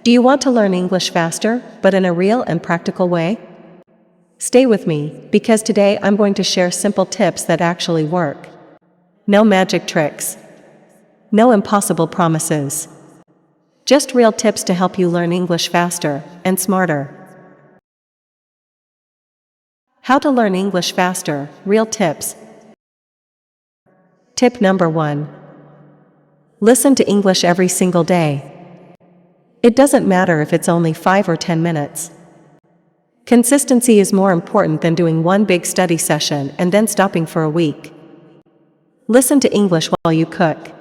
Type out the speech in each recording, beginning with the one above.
Do you want to learn English faster, but in a real and practical way? Stay with me, because today I'm going to share simple tips that actually work. No magic tricks. No impossible promises. Just real tips to help you learn English faster and smarter. How to learn English faster, real tips. Tip number 1. Listen to English every single day. It doesn't matter if it's only 5 or 10 minutes. Consistency is more important than doing one big study session and then stopping for a week. Listen to English while you cook.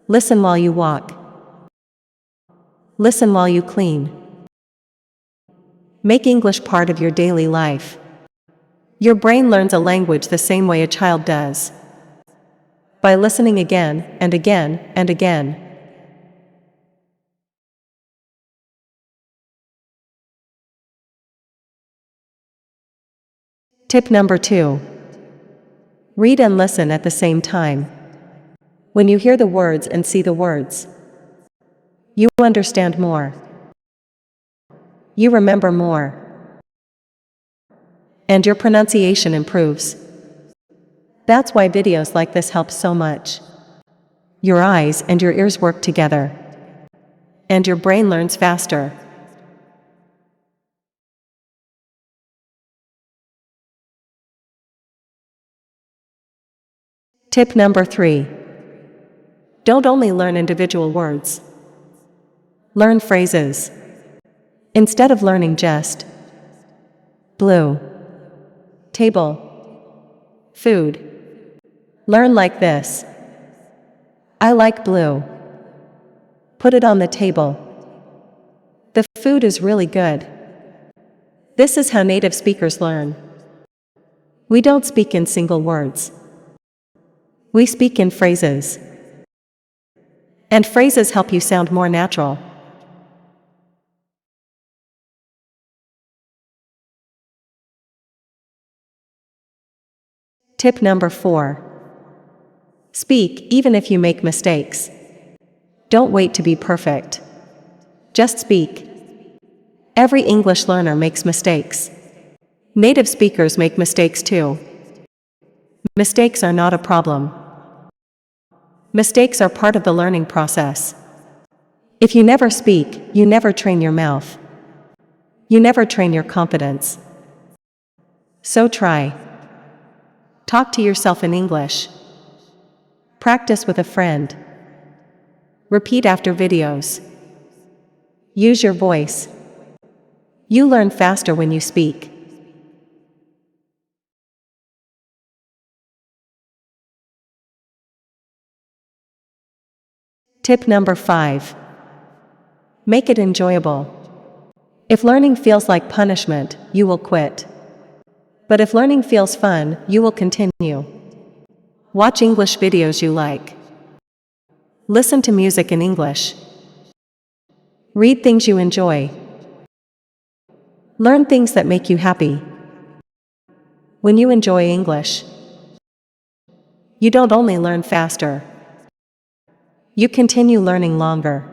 Listen while you walk. Listen while you clean. Make English part of your daily life. Your brain learns a language the same way a child does. By listening again and again and again. Tip number 2. Read and listen at the same time. When you hear the words and see the words, you understand more. You remember more. And your pronunciation improves. That's why videos like this help so much. Your eyes and your ears work together. And your brain learns faster. Tip number 3. Don't only learn individual words. Learn phrases. Instead of learning just blue, table, food. Learn like this. I like blue. Put it on the table. The food is really good. This is how native speakers learn. We don't speak in single words. We speak in phrases. And phrases help you sound more natural. Tip number 4. Speak even if you make mistakes. Don't wait to be perfect. Just speak. Every English learner makes mistakes. Native speakers make mistakes too. Mistakes are not a problem. Mistakes are part of the learning process. If you never speak, you never train your mouth. You never train your confidence. So try. Talk to yourself in English. Practice with a friend. Repeat after videos. Use your voice. You learn faster when you speak. Tip number 5. Make it enjoyable. If learning feels like punishment, you will quit. But if learning feels fun, you will continue. Watch English videos you like. Listen to music in English. Read things you enjoy. Learn things that make you happy. When you enjoy English, you don't only learn faster. You continue learning longer.